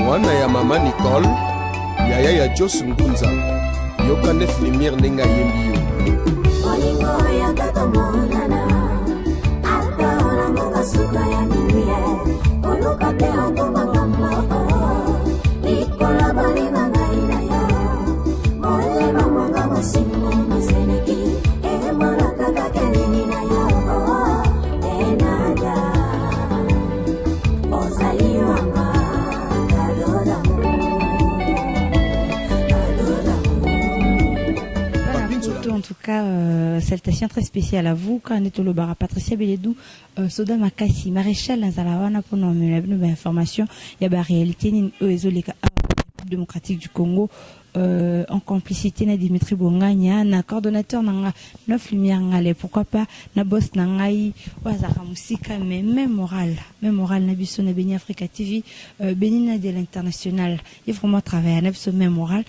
mwana ya mama Nicole yaya ya Jos Ngunza yoka nef lumière nenga yembi yo olingo ya tata monana atona ngoka suka ya niye oluka te okomanga ikola balina ngaina ya mole mamonga masimo maseneki e maraka kakelini na yo enada ozaliwanga en tout cas, salutations très spéciales à vous. Quand on est au Lobara, Patricia Beledou, Soda Makassi, Maréchal Nzalawana pour nous amener l'information. Il y a la réalité démocratique du Congo en complicité na Dimitri Bonganya, na coordonnateur na 9 lumières ngale, pourquoi pas na boss na ngai wazaka musika mais même moral na biso na Beni Africa TV, Benina de l'international. Il faut vraiment travailler na biso même moral.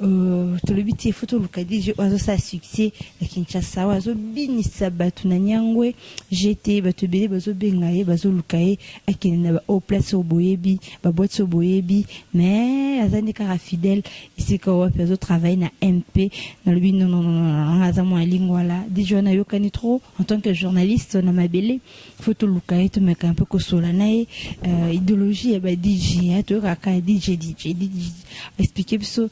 To le biti photo lukadi je wazo sa succès la Kinshasa wazo binisa batu na nyangwe j'étais batu bele bazo bengaye bazo lukaye akina ba au place au boyebi ba boîte au boyebi mais azani kara fidèle ici ka wa pezo travail na MP na le bino non azamu alingwala dijo na yokani trop en tant que journaliste na mabele photo lukaye to meka un peu kosola nae idéologie ba DJ to ka DJ expliquer so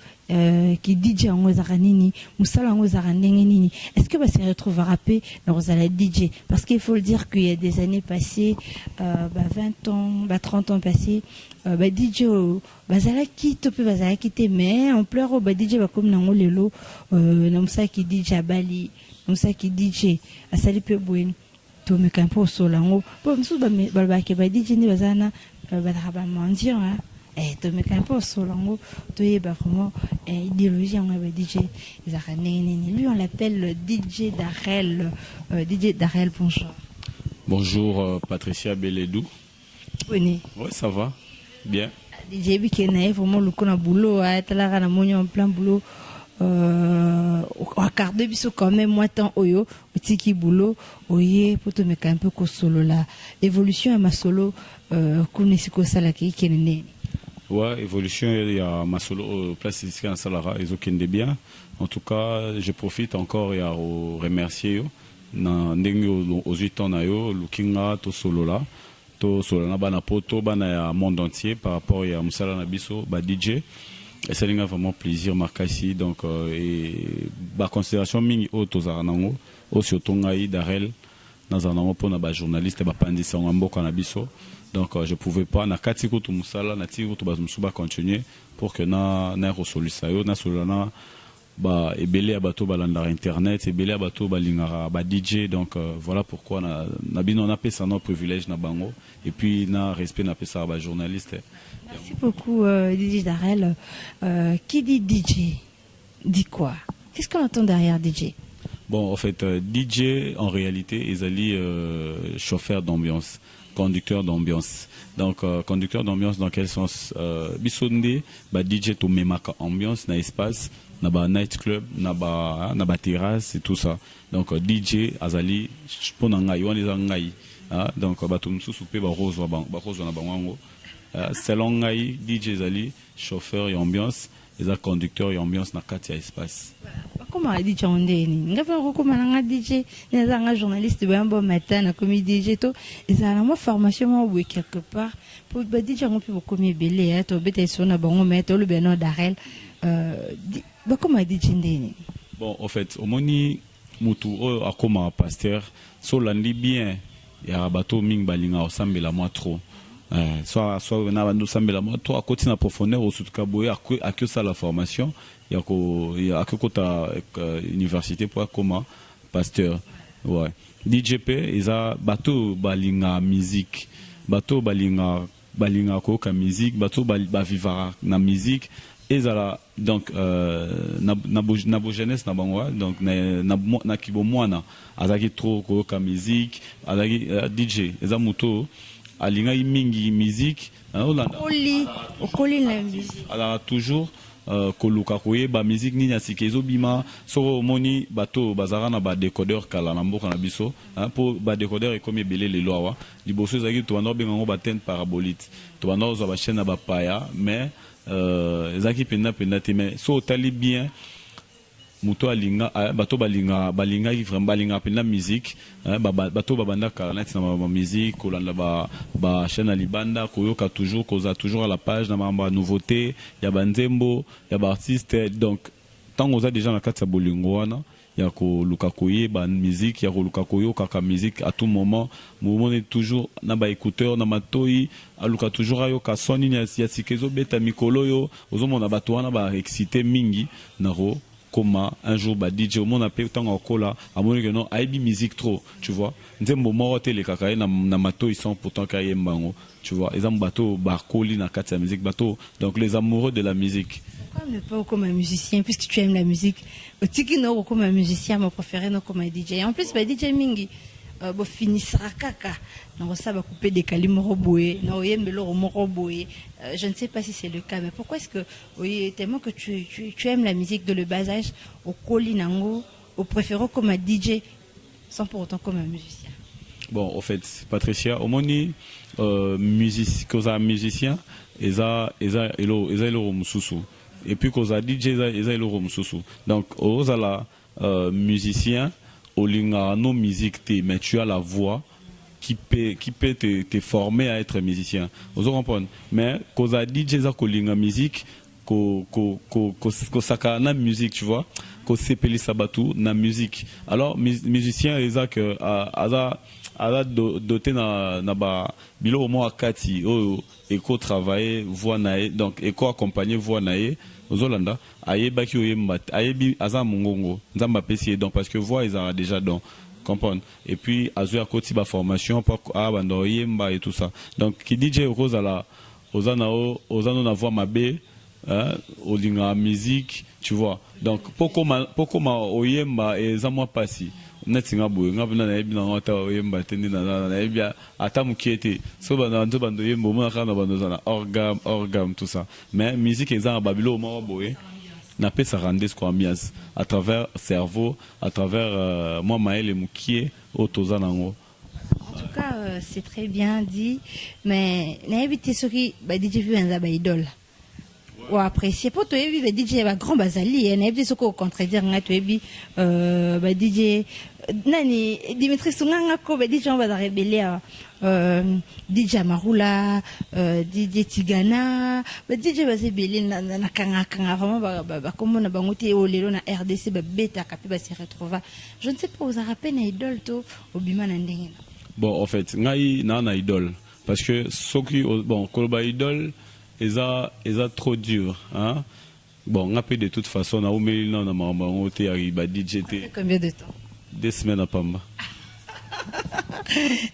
qui DJ en Ozaranini, Moussala en Ozaranini. Est-ce que se retrouve à rapper dans la DJ? Parce qu'il faut le dire qu'il y a des années passées, 20 ans, 30 ans passés, DJ bazala quitte peu bazala quitter mais en pleure au DJ comme nango lelo namsa qui DJ à Bali, namsa qui DJ à Sali peu bouin. To me campo solango. Bon msou ba ke ba DJ ni bazana ba raba mendiant hein. To me un peu solango to yeba vraiment idéologie en DJ lui on l'appelle DJ Darel. DJ Darel, bonjour. Bonjour Patricia Beledou. Oui. Ouais, ça va bien. DJ Bikena vraiment le kona boulot à tala na monyo en plein boulot au quart de biso quand même moi tant oyo tiki boulot oye pour te mettre un peu ko solo la évolution à ma solo kunesiko sala ki kenene. Ouais, évolution, il y a ma solo place ici en Salara, ils ont bien. En tout cas, je profite encore et à remercier aux 8 ans Lukinga to solo là, to solo na bana poto bana monde entier par rapport à Moussala Nabiso, ba DJ. Et ça a vraiment plaisir marqué donc et ba considération mingi auto zaranango, au surtout ngai Darel dans un moment pour na ba journaliste ba pandisa ngombo kanabiso. Donc je pouvais pas na katiko to musala na tiko to bazumsuba continuer pour que na resolu sayo na solana ba ebele abato balanda internet ebele abato balingara ba DJ donc voilà pourquoi na bino na pesa no privilège na bango et puis na respect na pesa ba journaliste. Merci beaucoup DJ Darel. Qui dit DJ dit quoi? Qu'est-ce qu'on entend derrière DJ? Bon en fait DJ en réalité ils allaient chauffeur d'ambiance, conducteur d'ambiance. Donc conducteur d'ambiance dans quel sens? Bisonde ba DJ to memaka ambiance na espace na ba night club na ba terrasse et tout ça. Donc DJ azali pona ngai wani za ngai donc ba to msusu pe ba rose na bango selon ngai DJ azali chauffeur et ambiance et conducteur et ambiance na kati ya espace. Comment a DJ ondeni ngafa ko na DJ na journaliste ba bon matin na comme DJ to ezala mo formation mo we quelque part pour ba DJ on peut beaucoup belé to beta sona bango mettre le beno Darel comment DJ ndeni. Bon en fait omoni mutu akoma pasteur so landi bien ya bato ming balinga osambela moi trop. Soit na bandu sambela moi toi à côté na profondeur au surtout kaboya à que ça la formation il y a kota université pour comment pasteur ouais DJP isa bato balinga musique bato balinga ko ka musique bato ba vivara na musique ezala donc na bo jeunesse na bango donc na kibo mwana azaki trop ko ka musique azaki DJ eza muto alinga mingi musique okoli la musique alors toujours koluka koyeba musique nini ya sika ezobima soko omoni bato bazara na badécodeur kala na mboka na biso mpo badécodeur ekomi ebele lelo awa liboso ezalaki tobanda obenga yango batente parabolite tobanda ozwa bachaîne na bapaya mais ezalaki mpenza te mais so otali bien muto alinga bato balingaki vraiment balinga pena musique bato babanda kala neti na musique kolanda ba chaîne libanda koyoka toujours koza toujours à la page na ba nouveauté ya banzembo ya ba artiste donc tant oza déjà na kati ya bolingo wana ya koluka koyeba musique ya koluka koyoka ka musique à tout moment est toujours na ba écouteur na matoi aluka toujours ayoka soni ya sikezo beta mikolo yo ozomona bato wana ba excité mingi na ro comment un jour bah DJ au monde appelle tant encore là à mon que non aibi musique trop tu vois nzembo moro tele kakaye na mato ils sont pourtant kaye mbango tu vois ils ont bateau barcoli na kati ya musique bateau donc les amoureux de la musique pourquoi ne pas comme un musicien puisque tu aimes la musique tiki no comme un musicien mon préféré non comme un DJ en plus bah DJ mingi bo finissera kaka non ça va couper des calimero boé non yembelo moro boé je ne sais pas si c'est le cas mais pourquoi est-ce que oui tellement que tu aimes la musique de le bas âge au colinango au préféré comme un DJ sans pour autant comme un musicien. Bon au fait Patricia au moni musicien eza elo mususu et puis causa DJ eza elo mususu donc ozala musicien olinga no musique te mais tu as la voix qui peut te former à être musicien vous comprenez mais causa DJ za kolinga musique ko saka na musique tu vois ko sepeli sabatu na musique alors musicien eza que aza doté na ba bilo mo akati o eko travailler voix nae donc eko accompagner voix nae ozolanda ayebaki oyemba ayebi aza mongongo nzamba pesi donc parce que voix ils ont déjà donc comprendre et puis azoya koti ba formation pour banda oyemba et tout ça donc qui DJ ozala ozano na voix mabe olinga musique tu vois donc pokoma oyemba ezamwa pasi netinga boye ngabuna na yebi na ngata oyemba tendi na yebi ata mukete so bando yembo mona kana bando zana orgam tout ça mais musique ezanga babilo mo boye na pesa rendre ce ambiance à travers cerveau à travers moi maël mukie otoza nango. En tout cas c'est très bien dit mais na yebi te soki ba DJ vu banza ba idole ou apprécier pour toi ba DJ ba grand bazali na yebi soko contredire nga to yebi ba DJ nani Dimitri Sunganga ko ba DJ on va rebeller DJ Marula DJ Tigana ba DJ ba sebeli na kanga vraiment ba comme na bangote o lelo na RDC ba beta kapi ba se retrouva je ne sais pas vous a rappelé na idole to obima na ndenge bon en fait ngai na idole parce que soki bon koloba idole eza trop dur hein bon ngape de toute façon na omeli na mambango te arriba DJ te combien de temps 2 semaines à Pamba.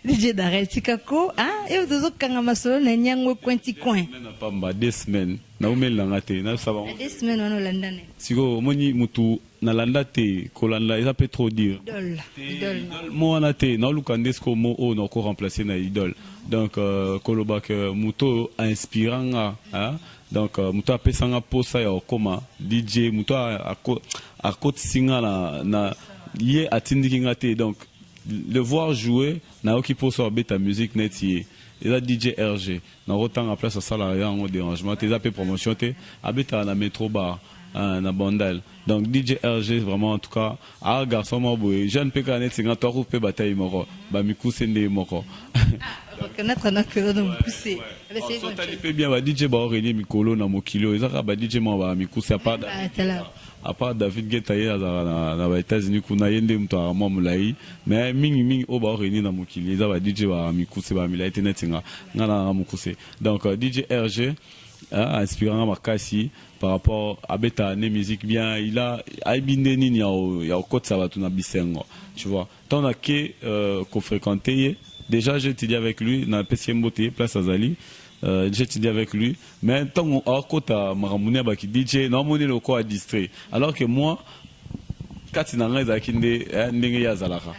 DJ Darel Tikako, hein? Et vous autres, quand masolo na nyangwe kwenti coin. 2 semaines. Na umeli na ngate, na saba. 2 semaines on Hollande. Siko moni mutu na landa te, kolanda ça peut trop dire. Idole. Mo anate, na lukandesko mo o na ko remplacer na idole. Donc koloba que muto inspirant hein? Donc muto apesanga posa ya koma DJ muto a côté singa na lié à Tindikingate donc le voir jouer na oki poso beta musique netier et la DJ RG na autant en place à salarié en dérangement tes AP promotion te abeta na métro bar na Bandal donc DJ RG vraiment en tout cas a garçon mo boy jeune pe kanet singa to ko pe bataille moko ba mikuse ndé moko reconnaître na que dans pousser c'est ça fait bien ba DJ ba Aurélie Mikolo na mokilo ezaka ba DJ mo ba mikuse pas à part David Guetta na États-Unis kuna yende mtu aramo mulai mais mingi oba oreni na mokili za ba DJ ba mikuse ba milai tenetinga ngana na mukuse donc DJ RG inspirant makasi par rapport à beta ne musique bien il a aibinde nini ya okot ça va tuna bisengo tu vois tant que ko fréquenter déjà j'ai étudié avec lui na PCM Beauté place Azali j'ai étudié avec lui mais tant on a kota maramune ba ki DJ na moni le ko a distrait alors que moi kati na ngai za kinde ndenge ya zalaka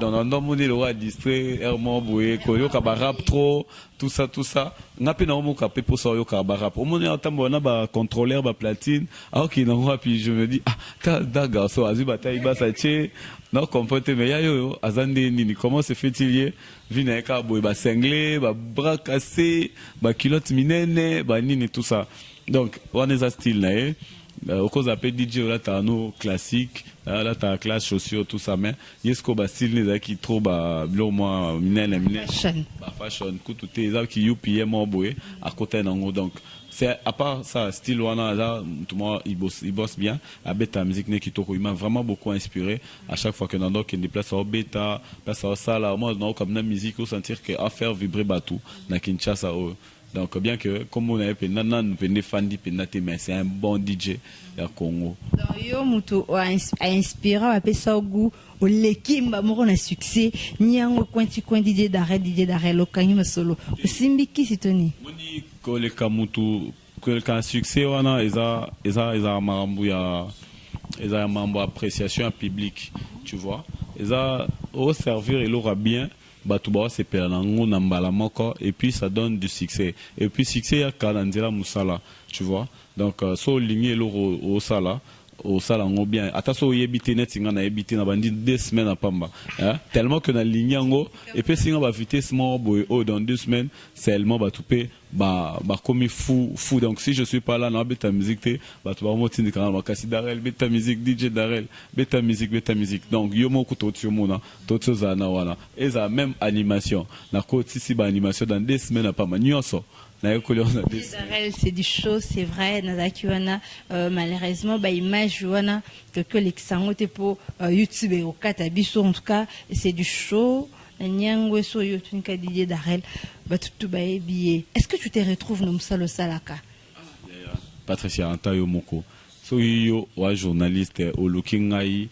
Donc on a le roi distrait Herman Boué koyo kabarap trop tout ça n'a pas normalement capé pour ça yo kabarap au moment on a ba contrôleur ba platine alors qu'il n'en puis je me dis da garçon azu bataille ba ça tché non comporté mais yo azande nini comment se fait-il vina ka boy ba cinglé ba bras cassés ba culotte minene ba nini tout ça donc on est à style là au cause appelé DJ là t'as nos classiques là t'as classe chaussures tout ça mais yesko ba style les qui trop ba blo moi minene ba fashion tout tes ça qui yupi mon boy à côté nango donc c'est à part ça style wana là tout moi il bosse bien à beta musique ne qui il m'a vraiment beaucoup inspiré à chaque fois que dans donc il déplace au beta place au ça là moi non comme la musique au sentir que à faire vibrer batou na Kinshasa. Donc bien que comme on a mais c'est un bon DJ à Congo. Donc yo muto a inspiré à pesa goût au lekimba moko na succès nyango kwenti DJ d'arrêt lokani solo. Simbiki sitoni. Moni ko le kamutu ko le kan succès wana eza marambu ya eza mambo appréciation public, tu vois. Eza au servir et l'aura bien Batouba c'est pelanango nambala moko et puis ça donne du succès et puis succès ya kalandela musala tu vois donc so ligné l'euro au sala ngo bien ataso yebité net singa na yebité na bandi 2 semaines à pamba tellement que na ligné ngo et puis singa ba vitesse mo boy dans 2 semaines seulement ba toupé ba comme fou donc si je suis pas là na beta musique té ba to ba motini kana ba kasi Darel beta musique DJ Darel beta musique donc yo moko to mona to za na wana eza même animation na ko tisi ba animation dans 2 semaines à pamba nyonso. C'est du show, c'est vrai. Malheureusement, image que les sangote pour YouTube au Katabiso en tout cas, c'est du show. Est-ce que tu te retrouves dans le Salaka? Patricia Antayo Moko, so yo wa journaliste au looking ai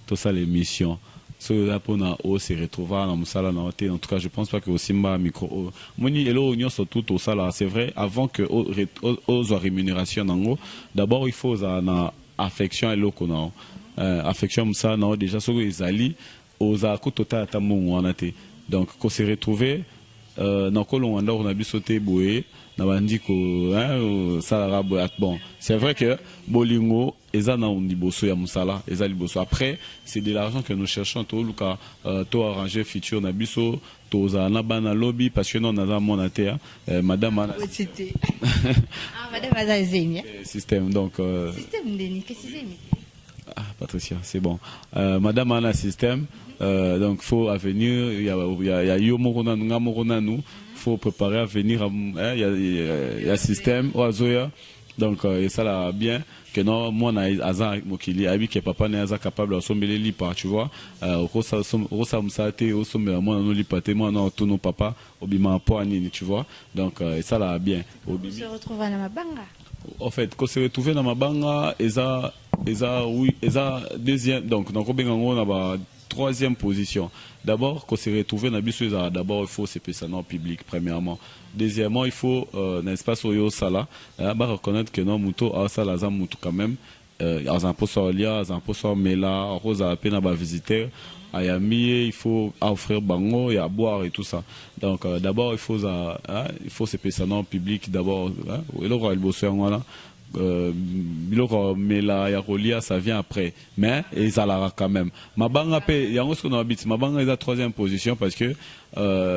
tout ça l'émission. So là pour na o se retrouver dans musala na hotel en tout cas je pense pas que au Simba micro moni elo union surtout au sala c'est vrai avant que aux rémunération nango d'abord il faut na affection elo kona affection musala na déjà so ezali aux a ko total tamu wana te donc ko se retrouver na ko lo wanda on a bisoté boé na bandi ko sala bon c'est vrai que bolingo ezana on liboso ya musala ezali liboso après c'est de l'argent que nous cherchons to luka to arranger futur na biso to za na bana lobby parce que non na mona terre madame ana madame azazemi système donc système deni que système Patricia c'est bon madame ana système donc faut à venir il y a yo morona nga morona nous faut préparer à venir il y a système oazoya donc et ça là bien que non moi na aza mokili abi que papa na aza capable de sombele lipa tu vois rosa msate au sombela moi no lipate moi na tono papa obima po anini tu vois donc et ça là bien on se retrouve à mabanga en fait quand se retrouver dans mabanga eza oui eza deuxième donc obengango na ba troisième position. D'abord, quand se retrouver dans biso d'abord il faut se passer en public premièrement. Deuxièmement, il faut n'est-ce pas sur yo sala, reconnaître que non muto a sala za muto quand même un poste lia, un poste mela, rosa peine ba visiter. Ayami, il faut offrir bango et à boire et tout ça. Donc d'abord il faut se passer en public d'abord et le roi il bosse voilà. Mais la Yarolia ça vient après mais ils allaient quand même mabanga pe yango ce qu'on habite mabanga est à troisième position parce que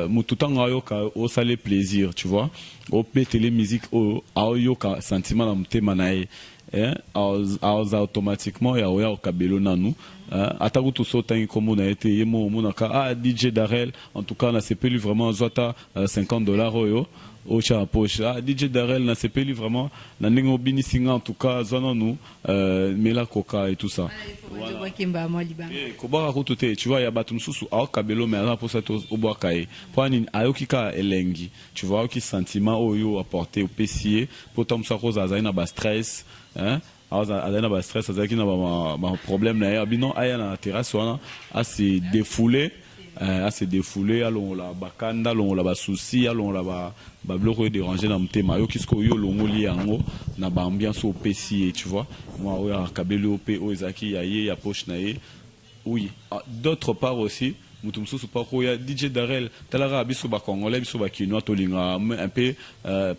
mututanga yoka au salé plaisir tu vois au pétele musique au yoka sentiment na mutema nae automatiquement ya oya okabelo nanu ataku to sotangi comme on a été yemo monaka DJ Darel en tout cas na sepeli vraiment zota $50 oyo au poche DJ Darel na sepeli vraiment na ningo bini singa en tout cas zona nous mela coca et tout ça kobaka kutote tu vois ya batum susu au kabelo mais là pour ça au boakae pani ayokika elengi tu vois qui sentiment oyo apporter au PCA pour tom ça cause azaina ba stress azana ba stress azaki na ba problème na ya bino aya na terrasse wana à se défouler allons la bakanda allons la ba souci allons la ba bloquer déranger na mtema yo kisko yo longoli yango na ba ambiance au PC tu vois moi oya kabelo pe o ezaki ya ye ya poche na ye oui d'autre part aussi mutu mususu pa ko ya DJ Darel talara biso ba congolais biso ba kinois to linga un peu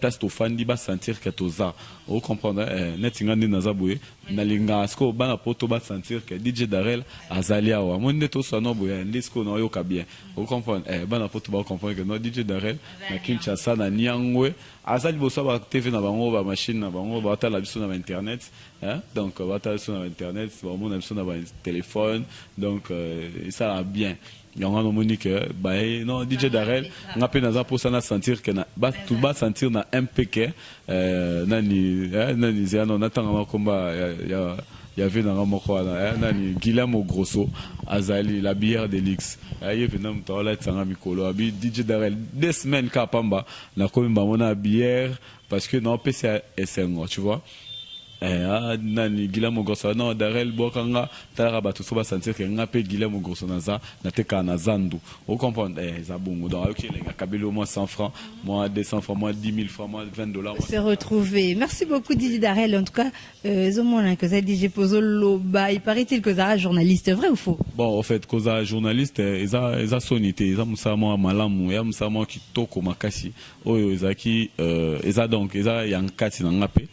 place to fandi ba sentir que toza o comprendre netinga ndi nazaboye na linga sko bana poto ba sentir que DJ Darel azalia wa monde to sono boye ndisco no yo ka bien o comprendre bana poto ba comprendre que no DJ Darel na Kinshasa na Niangwe azali boso ba TV na bango ba machine na bango ba ta la biso na internet donc ba ta biso na internet ba mo na biso na ba téléphone donc ça va bien. Il y a un Monique, non, DJ Darel, on a peine à pour ça sentir que tout bas sentir na MPK, nani, on attend un combat, il y avait dans un mokwa, nani, Guillermo Grosso, Azali, la bière de l'X, il y avait un toilette, un mikolo, DJ Darel, 2 semaines kapamba, na comme on bière, parce que non, PC SNO, tu vois. Nani Guillermo Grosso non Darel bokanga tala batu so ba sentir que ngape Guillermo Grosso naza na teka na zandu vous comprenez ça bongo donc OK les gars kabelo moi 100 francs moi 200 francs moi 10 000 francs moi 20 $. C'est retrouvé. Merci beaucoup DJ Darel en tout cas zomona que ça DJ Pozo Loba il paraît-il que ça journaliste vrai ou faux? Bon en fait que ça journaliste eza sonité eza musamo malamu ya musamo kitoko makasi oyo ezaki eza donc eza yankati na ngape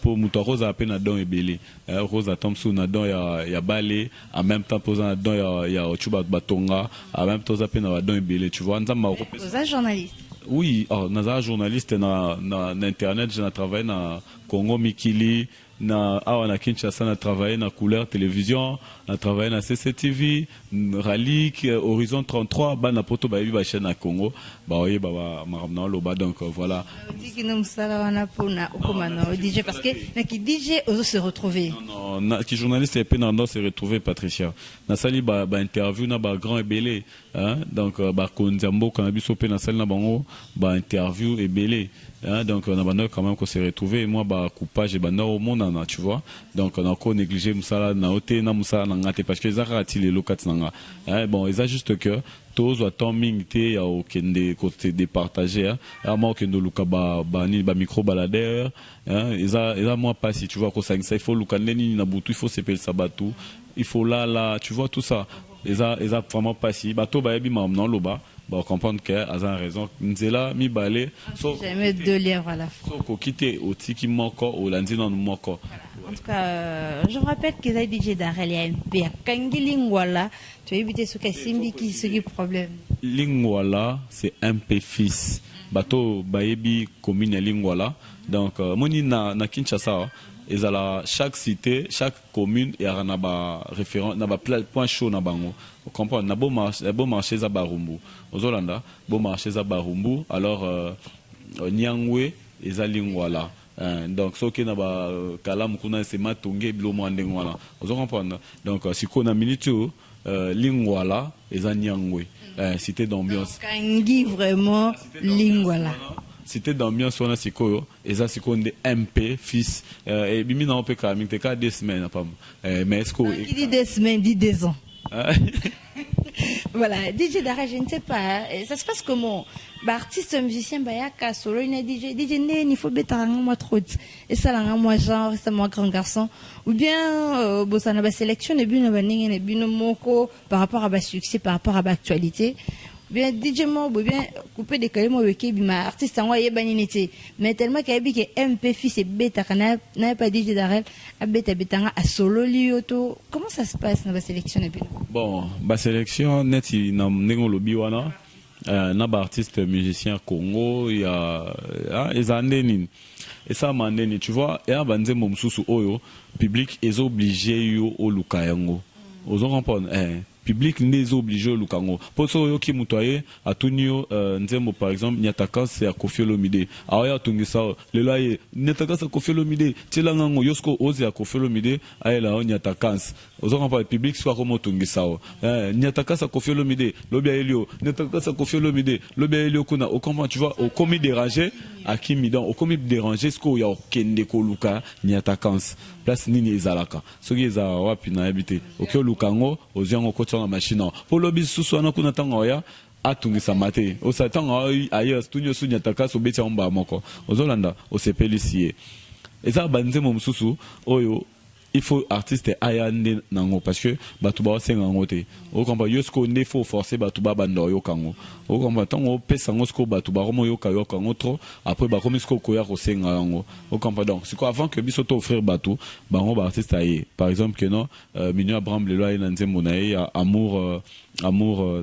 pour mutokoza appena don ebele Rosa Thompson na don ya balé en même temps posant na don ya Ochuba Batonga en même temps appena don ebele tu vois nzamba ça journaliste. Oui, naza journaliste na internet je travaille na Congo Mikili na Kinshasa na travaillé na Couleur Télévision na travaillé na CCTV Ralik Horizon 33 na poto ba yebi ba chaîne na Congo ba oye ba maramna loba donc voilà dit nous sala wana pona okomana DJ parce que na ki DJ ozo se retrouver non na ki journaliste et pendant se retrouver Patricia na sali ba interview na ba grand ebele donc ba konzambo kana biso pe na sali na bango ba interview ebele donc on a bandé quand même qu'on s'est retrouvé moi bah coupage et bandé au monde tu vois donc on a encore négligé musala na oté na musala na ngate parce que ça rati les locats nanga bon ils a juste que tous attend mingité ya okende côté départager à moi que luka ba ni ba micro baladeur ils a moi pas si tu vois que ça il faut lukandeni na butu il faut s'appeler sabatu il faut là tu vois tout ça ils a vraiment pas si bato ba yebi mamna loba bon comprendre que a raison nzela mi balé so jamais 2 lièvres à la fois so ko quitter au tiki moko au lundi non moko en tout cas je rappelle que les DJ Darel ya MP kangi lingwala tu as évité ce que simbi qui ce qui problème lingwala c'est MP fils bato bayebi commune lingwala donc moni na Kinshasa ezala chaque cité chaque commune et na ba référent na ba point chaud na bango vous comprenez na beau marché za Barumbu ozolanda beau marché za Barumbu alors Niangwe ezalingwala donc ce qui na ba kalamu kuna c'est matonge bilo mwandengwala vous comprenez donc siko na militu lingwala ezanyangwe cité d'ambiance kangi vraiment lingwala cité d'ambiance on a sikoyo eza sikonde MP fils et bimi na opé ka te ka 2 semaines pas mais est-ce que il dit 2 semaines dit 2 ans voilà DJ Darel je ne sais pas ça se passe comment bah artiste musicien bayaka solo une DJ il faut bêta moi trop et ça là moi genre ça moi grand garçon ou bien bosana ba sélection et bien ba ningi et bien moko par rapport à ba succès par rapport à ba actualité bien DJ Mo bien couper des calmes avec ma artiste en voyé baninité mais tellement qu'il y a que MP fils et bêta kana n'a pas DJ Darel a bêta bêta à solo lioto comment ça se passe dans la sélection et bien bon ba sélection net na nengo lobi wana na ba artiste musicien Congo il y a ezandeni et ça mandeni tu vois et abanze momsusu oyo public est obligé yo o lukayango ozo comprendre public n'est obligé lukango poso yo ki mutoye atunio nzembo par exemple nyataka c'est à Koffi Olomide aya tungisa le laye nyataka sa Koffi Olomide tilanga ngo yosko ozi à Koffi Olomide ayela nyataka ozo comprendre public soit comme tungisa nyataka sa Koffi Olomide lobia elio nyataka sa Koffi Olomide lobia elio kuna au comment tu vois au commis déranger à qui midon au commis déranger ce ko ya okende ko luka nyataka place nini ezalaka soki eza wapi na habité okyo lukango oziango ko na machine pour lobby suswana kuna tanga oya atungisa mate o satanga ailleurs tunyo sunya takaso betia omba moko ozolanda o sepelisie eza banze mo mususu oyo il faut artiste ayande nango parce que batuba senga ngote o komba yosko ne faut forcer batuba bando yo kango o komba tango pesa ngosko batuba romo yo kayo kango trop après ba komisko koya ko senga ngo o komba donc c'est quoi avant que biso to offrir batu bango ba artiste aye par exemple que non Mignon Abraham le loi na nzembo na ye amour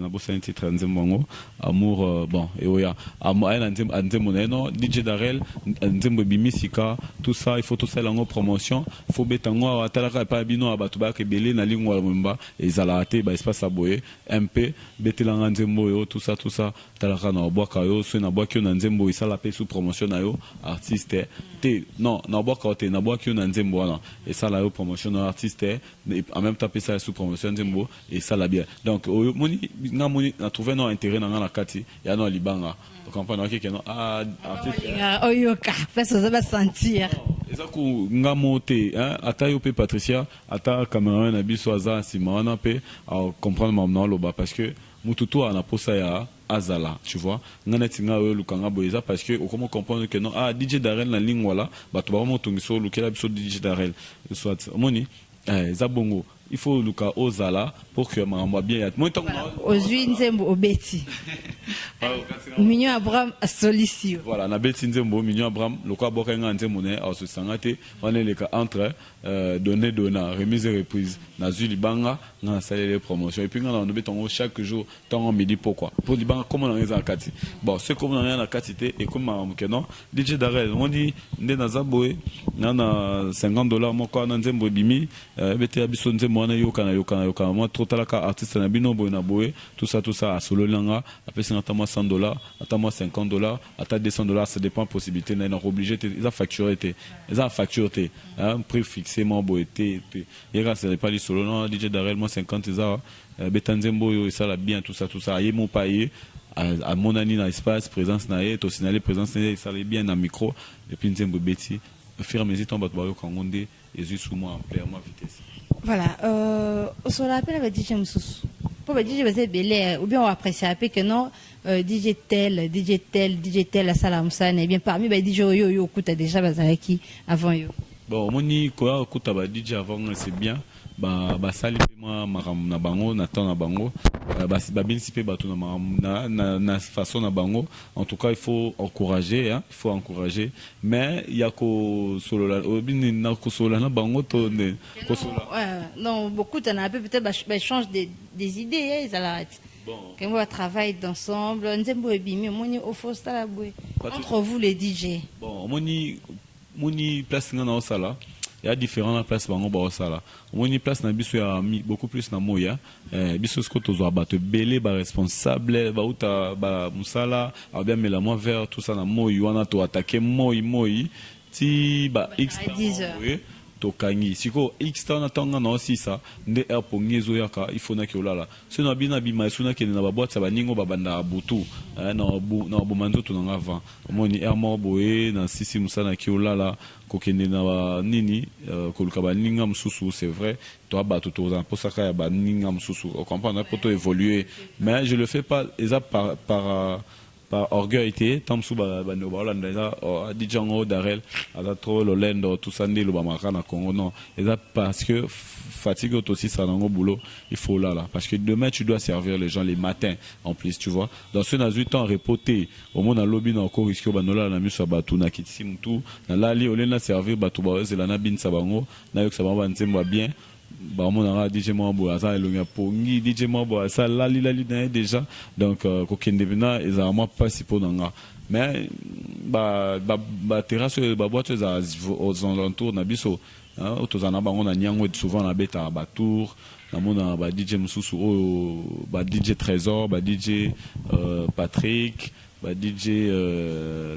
na bossa un titre nzembo amour bon et oya amour na nzembo na non DJ Darel nzembo bimisika tout ça il faut tout ça lango promotion faut betango atalaka pa bino abatuba ke belé na lingwa mwemba ezala te ba espace aboye MP betelanga nzembo yo tout ça talaka na boka yo so na boka yo na nzembo isala pe sous promotion na yo artiste te non na boka te na boka yo na nzembo wana et ça la yo promotion na artiste en même temps ça sous promotion nzembo et ça la bien donc moni na trouver non intérêt na kati ya no libanga comprendre que non artiste oyoka parce que ça va sentir ezaku ngamote ata yo pe Patricia ata cameraman na biso aza simana pe comprendre mamna loba parce que mututu ana posa ya azala tu vois ngana tinga yo lukanga boyeza parce que comment comprendre que non DJ Darel na ligne wala bato ba mo tungiso lukela biso DJ Darel soit moni zabongo il faut luka ozala pour que mambo bien ya moi tant ozwi nzembo obeti Mignon Abraham Solicio voilà na beti nzembo Mignon Abraham lokwa boka nga nzembo ne au sangate on est les cas entre donner remise et reprise na zuli banga na salle les promotions et puis nga on betongo chaque jour tant midi pourquoi pour libanga comment on est en kati bon c'est comme on est en katité et comme que non DJ Darel on dit nde na zaboé na $50 moko na nzembo bimi beti abiso nzembo na yoka moi trop talaka artiste na bino boy na boy tout ça à solo langa après c'est attends moi $100 attends moi $50 attends $200 ça dépend possibilité na obligé ils a facturé un prix fixé mon boy et là c'est pas les solo non DJ Darel moi 50 ça betanzembo yo ça la bien tout ça yé mon paye à mon ani na espace présence na to signaler présence na ça la bien na micro et puis nzembo beti faire mes états battre yo kangonde et juste sous moi en plein moi vitesse. Voilà, on l'appelle avec DJ Moussous. Pour DJ Belé, ou bien on apprécie que non, DJ tel, à Salamsan, et bien parmi DJ Yo, écoute déjà Bazareki avant yo. Bon, moni quoi, écoute DJ avant c'est bien. Bah sali moi na bango na temps na bango ba bien sipe ba tout na façon na bango en tout cas il faut encourager mais il y a ko solo la obini na ko solo na bango to ne ko solo non beaucoup t'en a peut-être change des idées ils allaient bon quand on travaille ensemble nzembo ebimi moni au fosta la boué entre vous les DJ bon moni place na na sala. Il y a différentes places bango ba osala. On une place na biso ya beaucoup plus na moya. Biso ce que to zo ba te belé ba responsable ba uta ba musala, a bien mais la moi vers tout ça na moyi wana to attaquer moyi ti ba x tokangi siko x tana tanga na aussi ça nde apo ngezo yaka il faut na ki olala so na bina bima suna ke na ba boîte ça ba ningo ba banda butu na bomanzo to na avant moni ermo boye na sisi musana ki olala kokende na nini koluka ba ninga msusu c'est vrai toi ba tout aux pour ça ka ba ninga msusu on comprend pour to évoluer mais je le fais pas ça par orgueil tant sous no Hollande ça DJ Darel a trop l'Olendo tout ça ndi lo ba makana Congo non et ça parce que fatigue aussi ça dans le boulot il faut là parce que demain tu dois servir les gens les matins en plus tu vois dans ce na 8 ans repoté au monde na lobby na ko risque ba nola na miso ba tuna kitsim tout na lali olena servir ba to ba zela na bin sabango na yo ça va nzemba bien bah mon ara DJ Mambo ça elonga pongi DJ Mambo ça lali déjà donc kokende bina ezama participer nanga mais ba terrasse ba boîte aux alentours na biso otozana bango na nyango souvent na beta ba tour na mona ba DJ Msusu ba DJ Trésor ba DJ Patrick ba DJ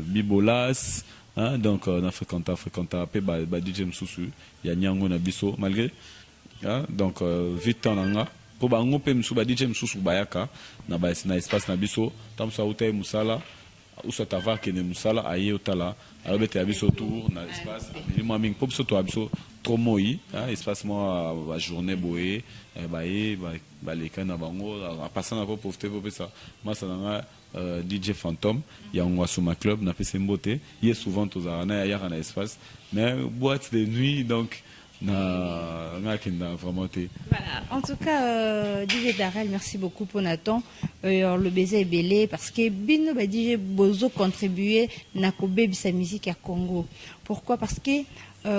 Bibolas donc on a fréquenté pe ba DJ Msusu ya nyango na biso malgré donc vite nanga pour bango pe msuba DJ msusu bayaka na espace na biso tamsa uta musala usa tava kene musala aye otala alobete ya biso tour na espace ni moi ming pop so to abiso trop moi espace moi ba journée boé ba leka na bango a passer na ko profiter pour ça moi ça nanga DJ Phantom ya ngwa suma club na pese mbote il est souvent tous na ya na espace mais boîte de nuit donc vraiment été. Voilà. En tout cas, DJ Darel, merci beaucoup pour Nathan. Le baiser est belé parce que Bino va DJ Bozo contribuer na kobe sa musique à Congo. Pourquoi? Parce que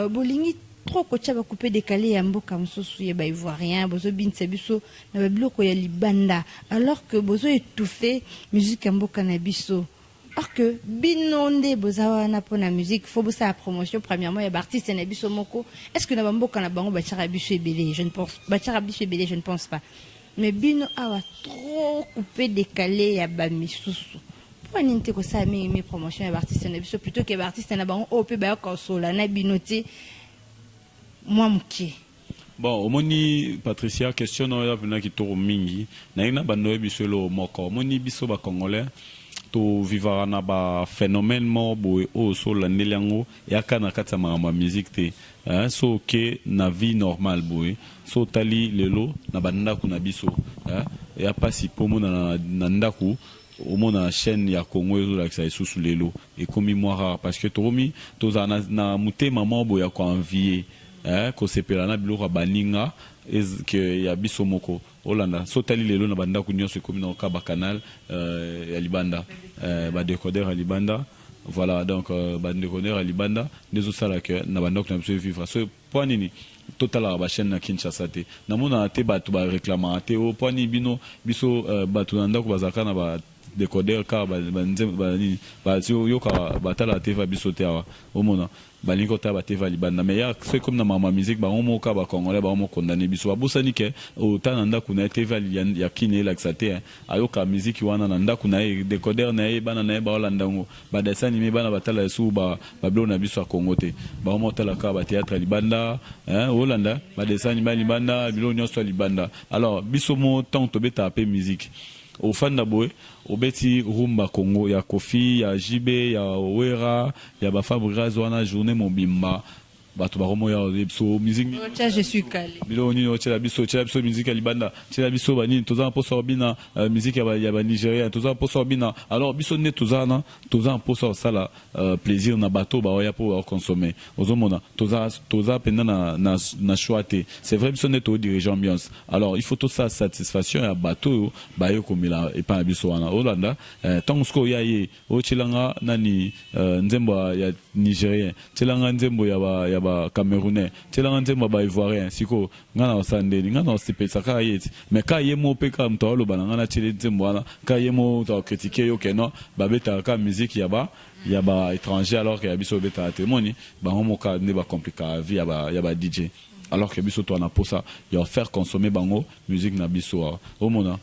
Bolingi trop kocha ba couper décalé ya mboka msusu ya ba ivoirien Bozo bin sabiso na ba biloko ya libanda alors que Bozo étouffé musique ya mboka na biso. Or que binonde bozawa na pona musique faut bossa la promotion premièrement il y a artiste na biso moko est-ce que na bamboka na bango ba tchara biso ebele je ne pense ba tchara biso ebele je ne pense pas mais bino awa trop coupé décalé ya ba misusu pour ninte ko sa mi promotion ya artiste na biso plutôt que ba artiste na bango o pe ba ko sola na binoté moi muke. Bon, omoni Patricia question no ya vena ki to mingi na ina bando biso lo moko omoni biso ba congolais to vivara na ba phénomène mo boy o so la nelango ya kana kata ma musique te so ke na vie normale boy so tali lelo na banda kuna biso ya pasi pomo na ndaku au moins na chaîne ya Congo ezo la kisa sous lelo et comme moi rare parce que tomi toza na muté maman boy ya ko envier ko sepela na biloko baninga que ya biso moko Olanda so tali lelo na banda ku nyonso comme na kaba canal ya libanda ba décodeur à libanda voilà donc ba décodeur à libanda des sala que na banda ku na biso vivre so point nini total ba chaîne na Kinshasa te na mona te ba tu ba réclamer te o point ni bino biso ba tu nanda ku bazaka na ba décodeur ka ba yoka batala te va biso te awa o mona balingo ta ba te va libanda mais ya c'est comme na mama musique ba on moka ba congolais ba on condamné biso ba bosani ke o tananda kuna te va ya kine la xate ayoka musique wana na nda kuna décodeur na bana na ba Holanda ngo ba desani me bana batala su ba blo na biso a Congo te ba on tala ka ba théâtre libanda Holanda ba desani ba libanda bilo nyonso libanda alors biso mo tant to beta pe musique au fan d'aboué au beti rumba Congo ya Kofi ya Jibe ya Wera ya ba Fabrice wana journée mobimba bato baromo ya biso musique je suis calé bilo ni la biso musique ya libanda la biso bani toza po sorbina musique ya ba Nigeria toza po sorbina alors biso ne toza po so sala plaisir na bato ba ya po consommer ozomona toza penda na choité c'est vrai biso ne to dirigeant ambiance alors il faut tout ça satisfaction ya bato ba yo komila et pas biso wana Holanda tant sko ya ye o chilanga nani nzembo ya Nigérien chilanga nzembo ya ba Camerounais telanga nzembo ba Ivoirien siko ngana osandeli ngana osipesa ka yeti mais ka yemo pe ka mtolo bana ngana chele nzembo wana ka yemo to critiquer yo keno ba beta ka musique ya ba étranger alors que ya biso beta témoigner ba homo ka ne ba compliquer vie ya ba DJ alors que biso to na posa ya faire consommer bango musique na biso o mona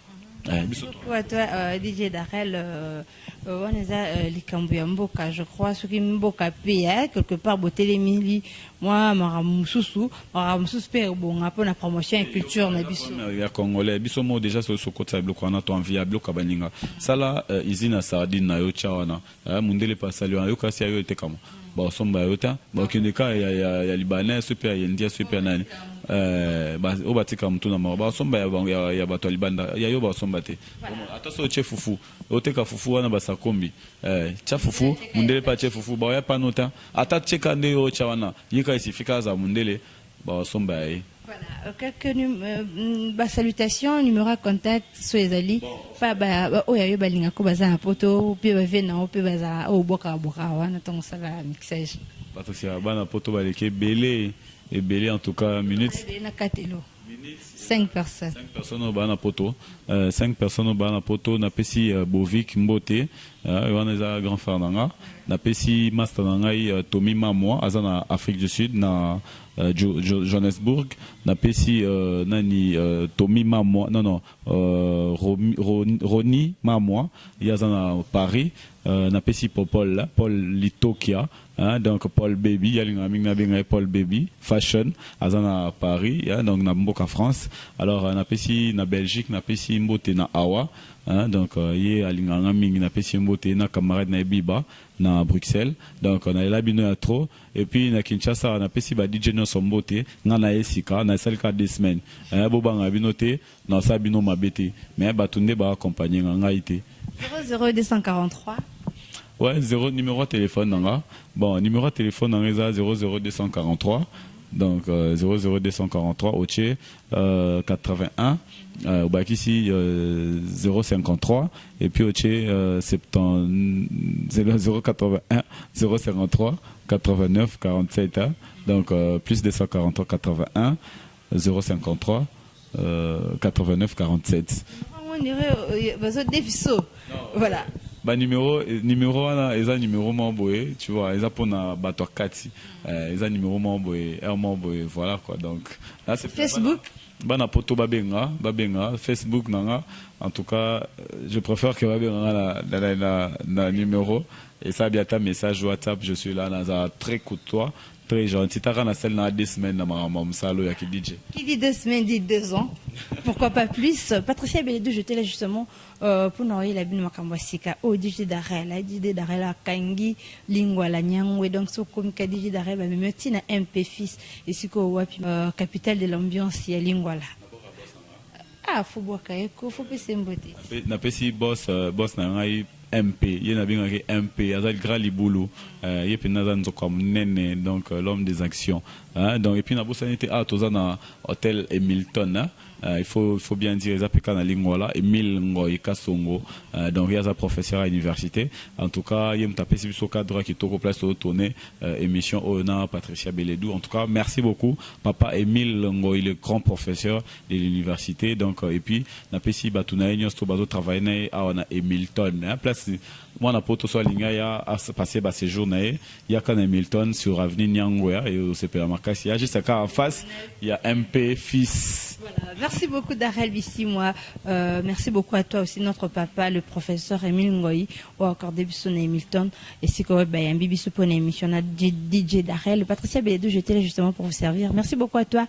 Beaucoup à toi, DJ Darel. On est à Likambuya Mboka, je crois, ce qui Mboka paye quelque part, Botelé Mili, moi, Maramoussou, Père, bon, un peu la promotion et culture, Nabiso. Il y a Congolais, Bissomo déjà sur ce côté, bloc, on a ton via bloc à Baninga. Ça là, Isina Sardine, Nayo Chawana, Mundele Passalio, Yoka Siayo et Tekamo. Bon, Somba Yota, bon, Kindeka, il y a Libanais, super, il y a India, super nani. Au batika mtu na maba somba ya bato libanda ya yo ba somba te ataso che fufu oteka fufu wana basa kombi cha fufu mundele pa che fufu ba ya panota ata cheka nde yo cha wana yika isifika za mundele ba somba yi. Voilà, quelques salutations, numéro de contact, soyez pas oya balinga ko baza poto, puis vena, puis baza o boka wana ton sala mixage. Patricia bana poto baleke belé et belé en tout cas minutes. 5 personnes. 5 personnes au bana poto. 5 personnes au bana poto. Na pesi Bovik Mbote. On est à grand frère nanga. Na pesi master nanga Tommy Mamoa. Azana Afrique du Sud na Johannesburg. Na pesi nani Tommy Mamoa. Non Roni Mamoa. Yazana Paris. Na pesi Paul Litokia. Donc Paul Baby, il Paul Baby, Fashion, à Paris, donc na Mboka France. Alors na pesi na Belgique, na pesi Mbote na Awa, donc yé alinganga mingi na pesi Mbote na camarade na Biba na Bruxelles. Donc on a la bino ya trop et puis na Kinshasa na pesi ba DJ no Mbote na Esika na salka 2 semaines. Boba na binote na sa bino mabete mais batunde ba accompagner nga ité. 00243. Ouais, numéro de téléphone nanga. Bon, numéro de téléphone nanga 00243 donc 00243 Oche 81 Obakisi 053 et puis Oche 081 053 89 47 donc plus 243 81 053 89 47. Voilà. Bah numéro là ils ont numéro mamboé tu vois ils ont pour na bato kati ils ont numéro mamboé voilà quoi donc là c'est Facebook bana poto babenga Facebook nanga en tout cas je préfère que babenga la numéro et ça bien ta message WhatsApp je suis là dans un très courtois très gentil. Tu as celle dans 2 semaines dans ma salo ya qui DJ. Qui dit 2 semaines dit 2 ans. Pourquoi pas plus? Patricia Beledou, j'étais là justement pour noyer la bine makambasika au DJ d'arrêt, la DJ d'arrêt la kangi lingua la nyangwe donc so comme ka DJ d'arrêt ba memeti na MP fils ici ko wapi capitale de l'ambiance ya lingua la. Ah faut boire kaeko, faut pese mbote. Na pesi boss na ngai MP, il y a un MP, Azal Gralibulu, il y a comme Nene, donc l'homme des actions. Donc, et puis, on a besoin d'être hôtel Hamilton. Il faut bien dire, il y a un lingua Emile Ngoy Kasongo, donc il y a un professeur à l'université. En tout cas, il y a un tapé sur le cadre qui est au place de tourner émission Ona Patricia Beledou. En tout cas, merci beaucoup, papa Emile Ngoy, le grand professeur de l'université. Donc, et puis, on a passé Batuna Ignos Tobazo travailler à Hamilton. Place, moi, on a pas tout ça, il y a passé ces journées. Il y a qu'un Hamilton sur avenue Nyangwea et au CPA Marcas. Il y a juste en face, il y a MP fils. Voilà. Merci beaucoup Darel ici moi. Merci beaucoup à toi aussi notre papa le professeur Emile Ngoyi ou encore début son Hamilton et c'est quoi un bibi pour une émission DJ Darel Patricia Beledou j'étais là justement pour vous servir. Merci beaucoup à toi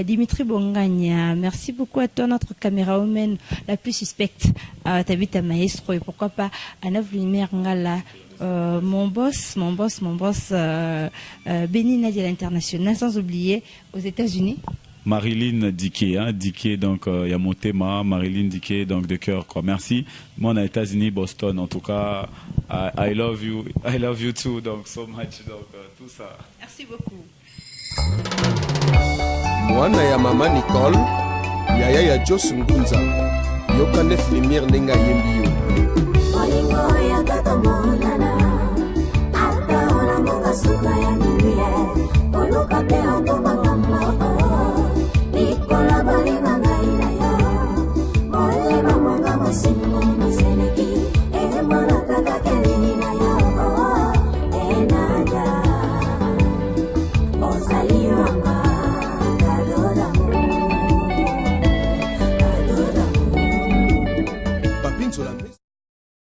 Dimitri Bongagna. Merci beaucoup à toi notre camérawoman la plus suspecte Tabita Maestro et pourquoi pas à 9 lumières ngala mon boss Béni Nadia l'international sans oublier aux États-Unis Marilyn Diké, donc il y a mon thème, Marilyn Diké, donc de cœur quoi. Merci. Moi on est aux États-Unis, Boston, en tout cas, I love you too, donc so much, donc tout ça. Merci beaucoup. Mwana ya mama Nicole, yaya ya Joss Ngunza, yoka 9 lumière nenga yembi yo. Olingo ya tata monana, ata ona monga suka ya nuye, oluka te